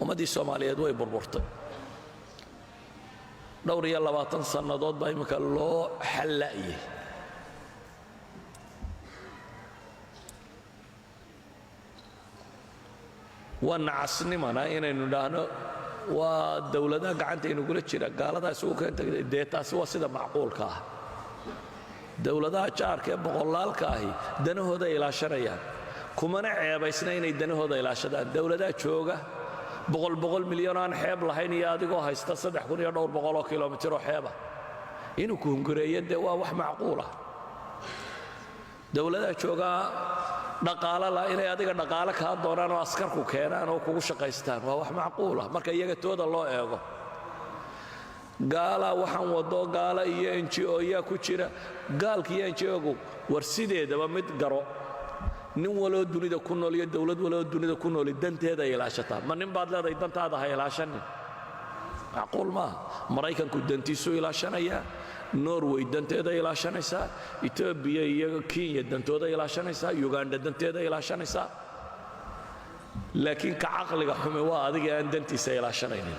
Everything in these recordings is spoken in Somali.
ummadii Soomaaliyeed way burburtay dhowr iyo 20 sanadood baa imika loo xalaayay wana casnimana inaynu dhaano waa dawladaha gacanta inuu kula jira gaaladaas uu keentay deetaas waa sida macquulka ah dawladaha jaarka ee boqolaalka ahi danahooda ilaashanayaan kumana ceebaysna inay danahooda ilaashadaan dawladaha jooga boqol milyan aan xeeb lahayn iyo adigoo haysta 3,200 kilomitir oo xeeba inuu ku hungureeyay waa wax macquul ah dawladaha jooga dhaqaale la inay adiga dhaqaale ka doonaan oo askarku keenaan oo kugu shaqaystaan waa wax macquul ah marka iyaga tooda loo eego gaala waxaan wado gaala iyo NGO ya ku jira gaalkii NGO-gu war sideedaba mid garo nin waloo dunida ku nool iyo dawlad waloo dunida ku nool danteeda ilaashataa ma nin baad leedahay dantaada ha ilaashanin macquul ma Mareykanku dantiisu ilaashanaya Norway danteeda ilaashanaysa Ethiopia iyo Kenya dantooda ilaashanaysa Uganda danteeda ilaashanaysa laakiin ka aqliga xume waa adiga aan dantiisa ilaashanaynin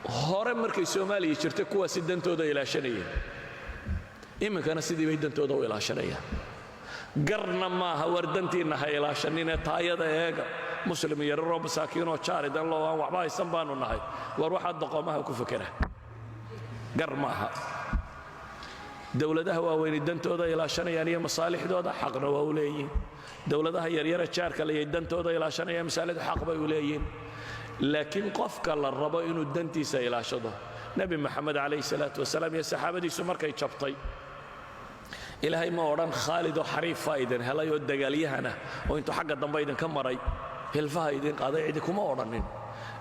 hore markay Soomaaliya jirtay kuwa si dantooda ilaashanayeen iminkana sidii bay dantooda u ilaashanayaan garna maaha war dantiina ha ilaashanina taayada eega muslim yaroo masaakiin oo jaaridan loo aan waxba haysan baanu nahay war waxa dhaqamaha ku fakara gar maaha dawladaha waaweyn dantooda ilaashanayaan iyo masaalixdooda xaqna waa u leeyihiin dawladaha yaryar jaarka leeyahay dantooda ilaashanayaan masaalixda xaq bay u leeyihiin laakiin qofka la rabo inuu dantiisa ilaashado nabi maxamed alayhi salaatu wasalaam iyo saxaabadiisu markay jabtay ilaahay ma oran Khalid oo xariif faa'iidan helay oo dagaalyahana oo intuu xagga dambe idin ka maray hilfaha idin qaaday cid kuma oranin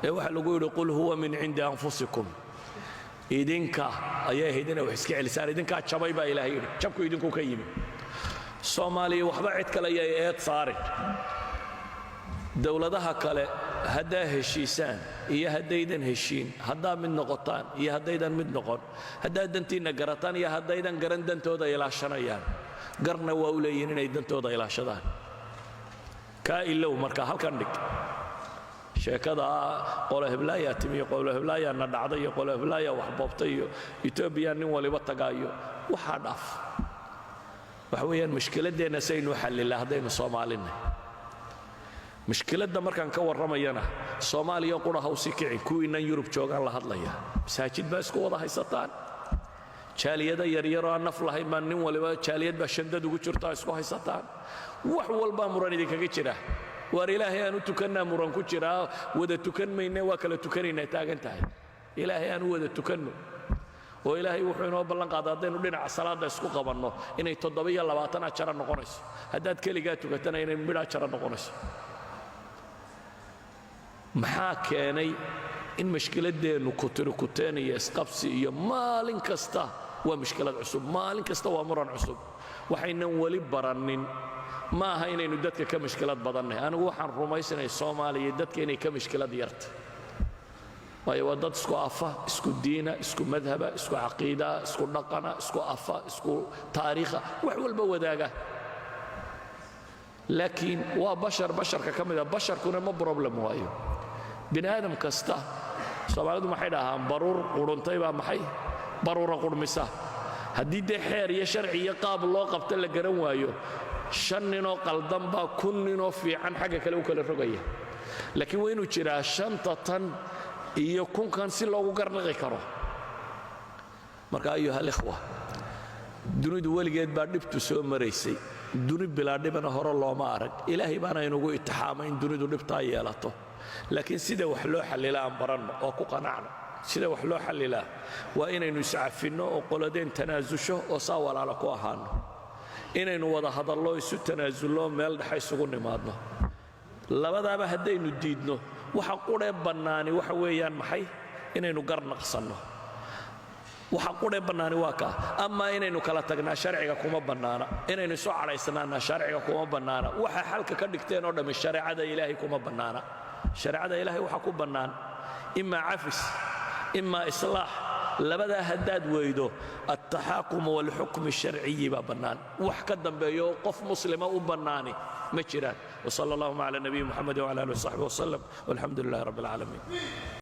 ee waxa lagu yiri qul huwa min indi anfusikum idinka ayaa heedina wax iska celisaan idinka jabay baa ilaahay yiri jabku idinku ka yimi Soomaaliya waxba cid kale ay eed saaray dawladaha kale hadda heshiisaan iyo haddaydan heshiin hadda mid noqotaan iyo haddaydan mid noqon hadda dantiina garataan iyo haddaydan garan dantooda ilaashanayaan garna waa u leeyihiin inay dantooda ilaashadaan ka ilow marka halkan dhig sheekada qolo heblaaya timi qolo heblaaya na dhacday iyo qolo heblaaya wax boobtay iyo Ethiopia nin waliba tagaayo waxa dhaaf waxa weeyaan mushkiladeena saynu xalilaa hadaynu Soomaalina مشكلة مركان كور رمينا صوماليا قرى هوسي كعين كوينا يوروب جوغان لهاد ليا مساجد بس كوضا هاي سطان شالية دا يريرا نفل هاي مانين ولبا شالية بشندد وكتشرتا اسكو هاي سطان وحوال با مراني ديكا كتشرا وار إلهي أنو تكنا مران كتشرا ودا تكن مينا واكلا تكني نتاقن تاي إلهي أنو ودا تكنو وإلهي وحينو بلان قادادين ولينا عصالات دا اسكو قبانو إني تضبيا لباتنا چرا نقونيس هداد كليقاتو كتنا إني مبدا چرا نقونيس maxaa keenay in mushkiladeenu ku tiro ku taaniyo isqabsi iyo maalin kasta waa mushkilad cusub maalin kasta waa muran cusub waxaynan wali baranin ma aha inaynu dadka ka mushkilad badannahay anigu waxaan rumaysanahay Soomaaliya dadka inay ka mushkilad yarta waayo waa dad isku afa isku diina isku madhaba isku aqeeda isku dhaqana isku afa isku taariikha wax walba wadaaga laakiin waa basharka kamida basharkuna ma problem waayo bini aadam kasta Soomaalidu maxay dhahaan baruur quruntay baa maxay baruura qurmisa haddii de xeer iyo sharci iyo qaab loo qabto la garan waayo 5 nin oo qaldan baa 1 nin oo fiican xagga kale u kala rogaya laakiin waa inuu jiraa 5 tan iyo 1 kan si loogu garnaqi karo marka ayuha ikhwa dunidu waligeed baa dhibtu soo maraysay duni bilaa dhibana hore looma arag ilaahay baana inagu itixaamay in dunidu dhibtaa yeelato laakiin sida wax loo xalilaa aan baranno oo ku qanacno sida wax loo xalilaa waa inaynu iscafinno oo qoladeen tanaasusho oo saa walaalo ku ahaano inaynu wada hadallo isu tanaasullo meel dhex isugu nimaadno labadaaba haddaynu diidno waxa qudhe bannaani waxa weeyaan maxay inaynu garnaqsanno waxa qudhe bannaani waa ka ama inaynu kala tagnaa sharciga kuma bannaana inaynu soo calaysnaana sharciga kuma bannaana waxa xalka ka dhigteen oo dhami shariicada ilaahay kuma bannaana shariicada ilaahay waxa ku bannaan imma afis imma islaax labadaa haddaad weydo altaxaakumu waalxukm الsharciyi baa bannaan wax ka dambeeyo qof muslima u bannaani ma jiraan. وصلى اللهم على نبي محمد وعلى آله وصحبه وسلم والحمد لله رب العالمين.